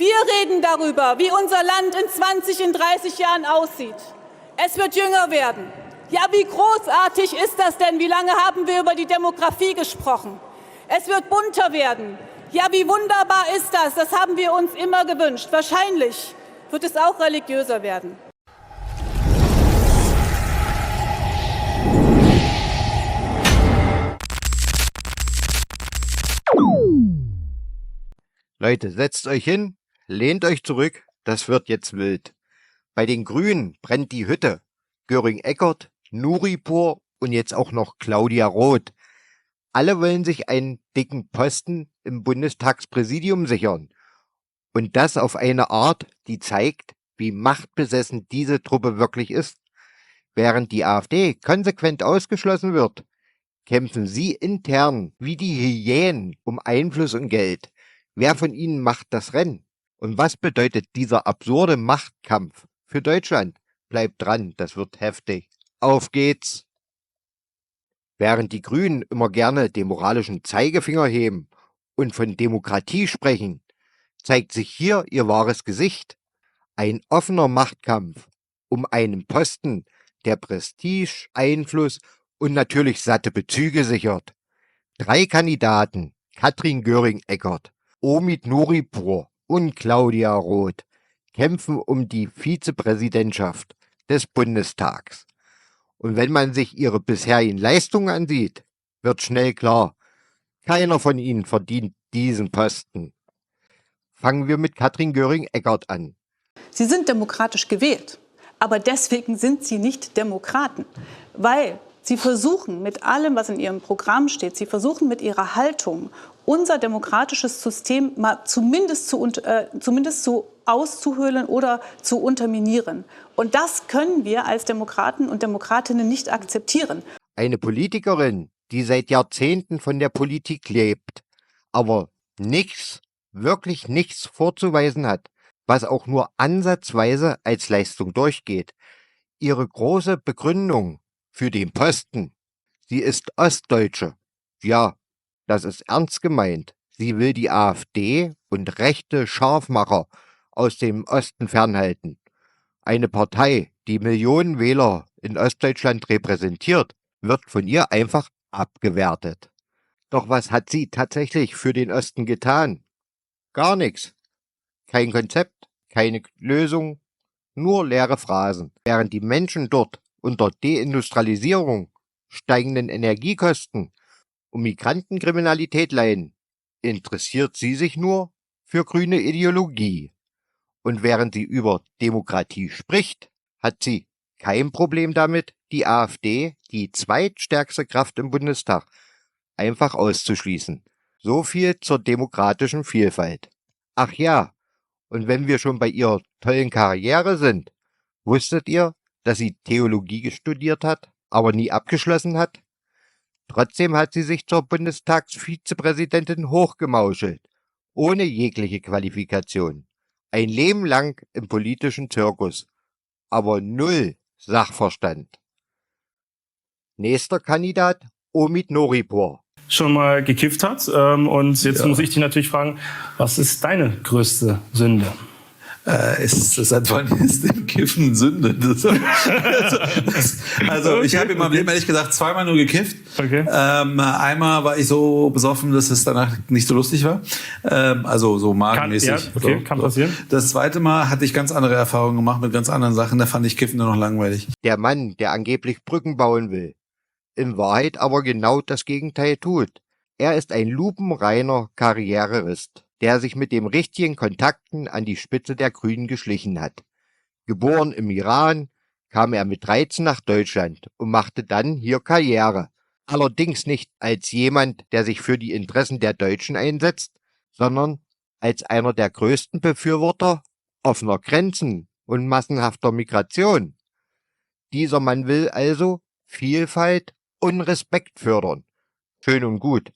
Wir reden darüber, wie unser Land in 20, in 30 Jahren aussieht. Es wird jünger werden. Ja, wie großartig ist das denn? Wie lange haben wir über die Demografie gesprochen? Es wird bunter werden. Ja, wie wunderbar ist das? Das haben wir uns immer gewünscht. Wahrscheinlich wird es auch religiöser werden. Leute, setzt euch hin, lehnt euch zurück, das wird jetzt wild. Bei den Grünen brennt die Hütte. Göring-Eckardt, Nuripur und jetzt auch noch Claudia Roth. Alle wollen sich einen dicken Posten im Bundestagspräsidium sichern. Und das auf eine Art, die zeigt, wie machtbesessen diese Truppe wirklich ist. Während die AfD konsequent ausgeschlossen wird, kämpfen sie intern wie die Hyänen um Einfluss und Geld. Wer von ihnen macht das Rennen? Und was bedeutet dieser absurde Machtkampf für Deutschland? Bleibt dran, das wird heftig. Auf geht's! Während die Grünen immer gerne den moralischen Zeigefinger heben und von Demokratie sprechen, zeigt sich hier ihr wahres Gesicht. Ein offener Machtkampf um einen Posten, der Prestige, Einfluss und natürlich satte Bezüge sichert. 3 Kandidaten, Katrin Göring-Eckardt, Omid Nuripur und Claudia Roth, kämpfen um die Vizepräsidentschaft des Bundestags. Und wenn man sich ihre bisherigen Leistungen ansieht, wird schnell klar, keiner von ihnen verdient diesen Posten. Fangen wir mit Katrin Göring-Eckardt an. Sie sind demokratisch gewählt, aber deswegen sind sie nicht Demokraten, weil sie versuchen mit allem, was in ihrem Programm steht, sie versuchen mit ihrer Haltung unser demokratisches System mal zumindest zu auszuhöhlen oder zu unterminieren. Und das können wir als Demokraten und Demokratinnen nicht akzeptieren. Eine Politikerin, die seit Jahrzehnten von der Politik lebt, aber nichts, wirklich nichts vorzuweisen hat, was auch nur ansatzweise als Leistung durchgeht. Ihre große Begründung für den Posten: sie ist Ostdeutsche. Ja, das ist ernst gemeint. Sie will die AfD und rechte Scharfmacher aus dem Osten fernhalten. Eine Partei, die Millionen Wähler in Ostdeutschland repräsentiert, wird von ihr einfach abgewertet. Doch was hat sie tatsächlich für den Osten getan? Gar nichts. Kein Konzept, keine Lösung, nur leere Phrasen. Während die Menschen dort unter Deindustrialisierung, steigenden Energiekosten und Migrantenkriminalität leiden, interessiert sie sich nur für grüne Ideologie. Und während sie über Demokratie spricht, hat sie kein Problem damit, die AfD, die zweitstärkste Kraft im Bundestag, einfach auszuschließen. So viel zur demokratischen Vielfalt. Ach ja, und wenn wir schon bei ihrer tollen Karriere sind, wusstet ihr, dass sie Theologie studiert hat, aber nie abgeschlossen hat? Trotzdem hat sie sich zur Bundestagsvizepräsidentin hochgemauschelt, ohne jegliche Qualifikation. Ein Leben lang im politischen Zirkus, aber null Sachverstand. Nächster Kandidat, Omid Nuripur. Schon mal gekifft hat. Und jetzt muss ich dich natürlich fragen, was ist deine größte Sünde? Seit wann ist denn Kiffen Sünde? Also ich habe in meinem Leben ehrlich gesagt 2-mal nur gekifft. Okay. Einmal war ich so besoffen, dass es danach nicht so lustig war. Also so magenmäßig. Kann passieren. Das 2. Mal hatte ich ganz andere Erfahrungen gemacht mit ganz anderen Sachen. Da fand ich Kiffen nur noch langweilig. Der Mann, der angeblich Brücken bauen will, in Wahrheit aber genau das Gegenteil tut. Er ist ein lupenreiner Karrierist, der sich mit dem richtigen Kontakten an die Spitze der Grünen geschlichen hat. Geboren im Iran, kam er mit 13 nach Deutschland und machte dann hier Karriere. Allerdings nicht als jemand, der sich für die Interessen der Deutschen einsetzt, sondern als einer der größten Befürworter offener Grenzen und massenhafter Migration. Dieser Mann will also Vielfalt und Respekt fördern. Schön und gut.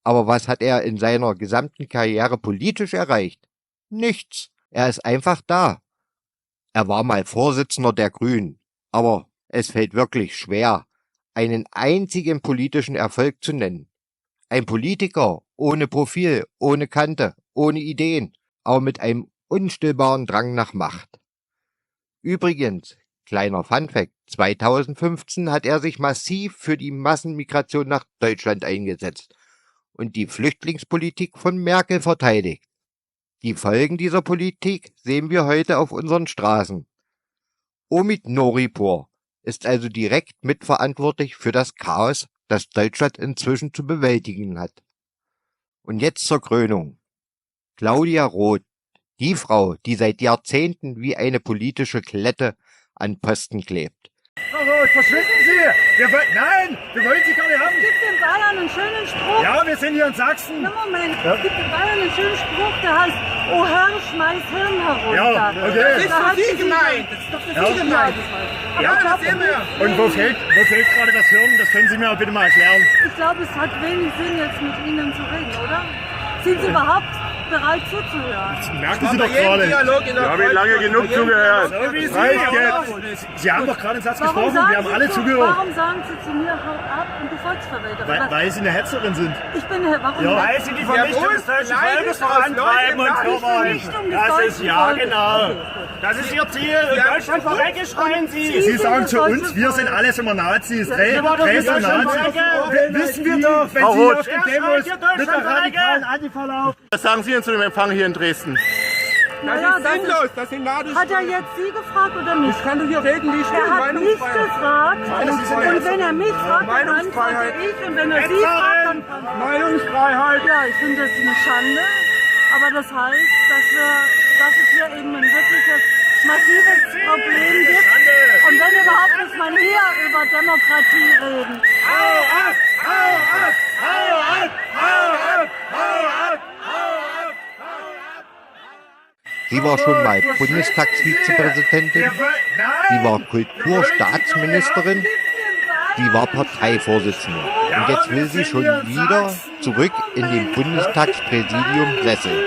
Aber was hat er in seiner gesamten Karriere politisch erreicht? Nichts. Er ist einfach da. Er war mal Vorsitzender der Grünen. Aber es fällt wirklich schwer, einen einzigen politischen Erfolg zu nennen. Ein Politiker ohne Profil, ohne Kante, ohne Ideen, aber mit einem unstillbaren Drang nach Macht. Übrigens, kleiner Funfact, 2015 hat er sich massiv für die Massenmigration nach Deutschland eingesetzt und die Flüchtlingspolitik von Merkel verteidigt. Die Folgen dieser Politik sehen wir heute auf unseren Straßen. Omid Noripur ist also direkt mitverantwortlich für das Chaos, das Deutschland inzwischen zu bewältigen hat. Und jetzt zur Krönung. Claudia Roth, die Frau, die seit Jahrzehnten wie eine politische Klette an Posten klebt. Frau Roth, verschwinden Sie! Nein, wir wollen Sie gar nicht haben! Es gibt in Bayern einen schönen Spruch. Ja, wir sind hier in Sachsen. Na Moment, es gibt in Bayern einen schönen Spruch, der heißt, oh Herr, schmeiß Hirn herunter. Ja, okay. Das ist doch Sie gemeint. Das ist doch für Sie gemeint. Ja, das sehen wir. Und wo fehlt gerade das Hirn? Das können Sie mir bitte mal erklären. Ich glaube, es hat wenig Sinn, jetzt mit Ihnen zu reden, oder? Sind Sie überhaupt bereit zuzuhören? Merken Sie doch gerade. Ich habe lange genug zugehört. So wie Sie. Sie haben doch gerade einen Satz gesprochen. Wir haben alle zugehört. Warum sagen Sie zu mir, hau ab und du Volksverräterin? Weil Sie eine Hetzerin sind. Ich bin, warum? Ja, weil Sie die Vernichtung des deutschen Volkes vorantreiben und so weiter. Das ist, ja genau. Das ist Ihr Ziel. Und Deutschland verrecke, schreien Sie. Sie sagen zu uns, wir sind alles immer Nazis. Nazis. Wissen wir doch, wenn Sie auf den Demos mit der radikalen Antifa laufen. Was sagen Sie denn zu dem Empfang hier in Dresden? Naja, das ist sinnlos, das sind Nadelstiche. Hat er jetzt Sie gefragt oder mich? Ich kann doch hier reden, wie ich will. Er hat mich gefragt und wenn er mich fragt, dann antworte ich und wenn er Sie fragt, dann Meinungsfreiheit. Ja, ich finde das eine Schande, aber das heißt, dass es hier eben ein wirkliches massives Problem gibt und wenn überhaupt muss man hier über Demokratie reden. Hau ab! Hau ab! Hau ab! Hau ab! Hau ab! Sie war schon mal Bundestagsvizepräsidentin, sie war Kulturstaatsministerin, sie war Parteivorsitzende. Und jetzt will sie schon wieder zurück in den Bundestagspräsidium sesseln.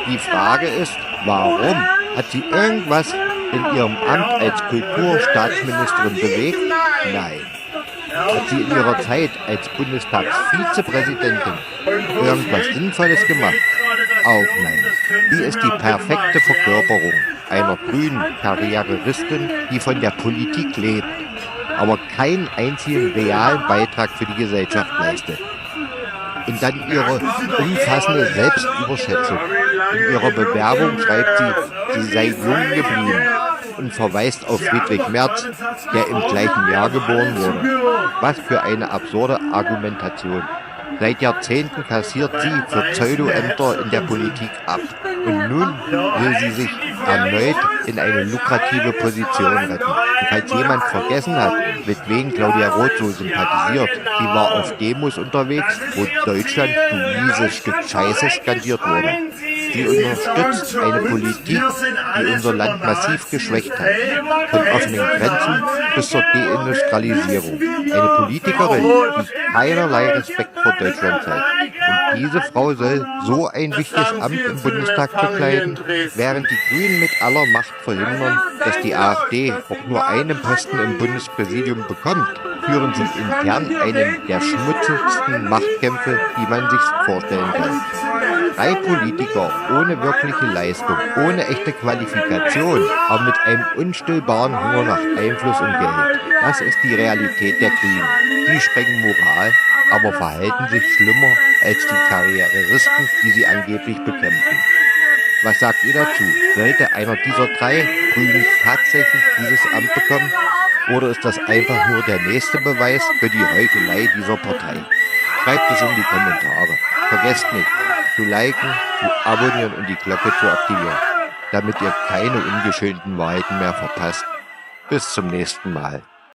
Die Frage ist, warum hat sie irgendwas in ihrem Amt als Kulturstaatsministerin bewegt? Nein. Hat sie in ihrer Zeit als Bundestagsvizepräsidentin irgendwas Sinnvolles gemacht? Auch nein. Sie ist die perfekte Verkörperung einer grünen Karrieristin, die von der Politik lebt, aber keinen einzigen realen Beitrag für die Gesellschaft leistet. Und dann ihre umfassende Selbstüberschätzung. In ihrer Bewerbung schreibt sie sei jung geblieben und verweist auf Friedrich Merz, der im gleichen Jahr geboren wurde. Was für eine absurde Argumentation. Seit Jahrzehnten kassiert sie für Pseudoämter in der Politik ab. Und nun will sie sich erneut in eine lukrative Position retten. Und falls jemand vergessen hat, mit wem Claudia Roth so sympathisiert, sie war auf Demos unterwegs, wo Deutschland, du mieses Stück Scheiße, skandiert wurde. Sie unterstützt eine Politik, die unser Land massiv geschwächt hat. Von offenen Grenzen bis zur Deindustrialisierung. Eine Politikerin, die keinerlei Respekt vor Deutschland zeigt. Und diese Frau soll so ein wichtiges Amt im Bundestag bekleiden, während die Grünen mit aller Macht verhindern, dass die AfD auch nur einen Posten im Bundespräsidium bekommt, führen sie intern einen der schmutzigsten Machtkämpfe, die man sich vorstellen kann. 3 Politiker ohne wirkliche Leistung, ohne echte Qualifikation, aber mit einem unstillbaren Hunger nach Einfluss und Geld. Das ist die Realität der Grünen. Die sprengen Moral, aber verhalten sich schlimmer als die Karrieristen, die sie angeblich bekämpfen. Was sagt ihr dazu? Sollte einer dieser 3 Grünen tatsächlich dieses Amt bekommen? Oder ist das einfach nur der nächste Beweis für die Heuchelei dieser Partei? Schreibt es in die Kommentare. Vergesst nicht, zu liken, zu abonnieren und die Glocke zu aktivieren, damit ihr keine ungeschönten Wahrheiten mehr verpasst. Bis zum nächsten Mal.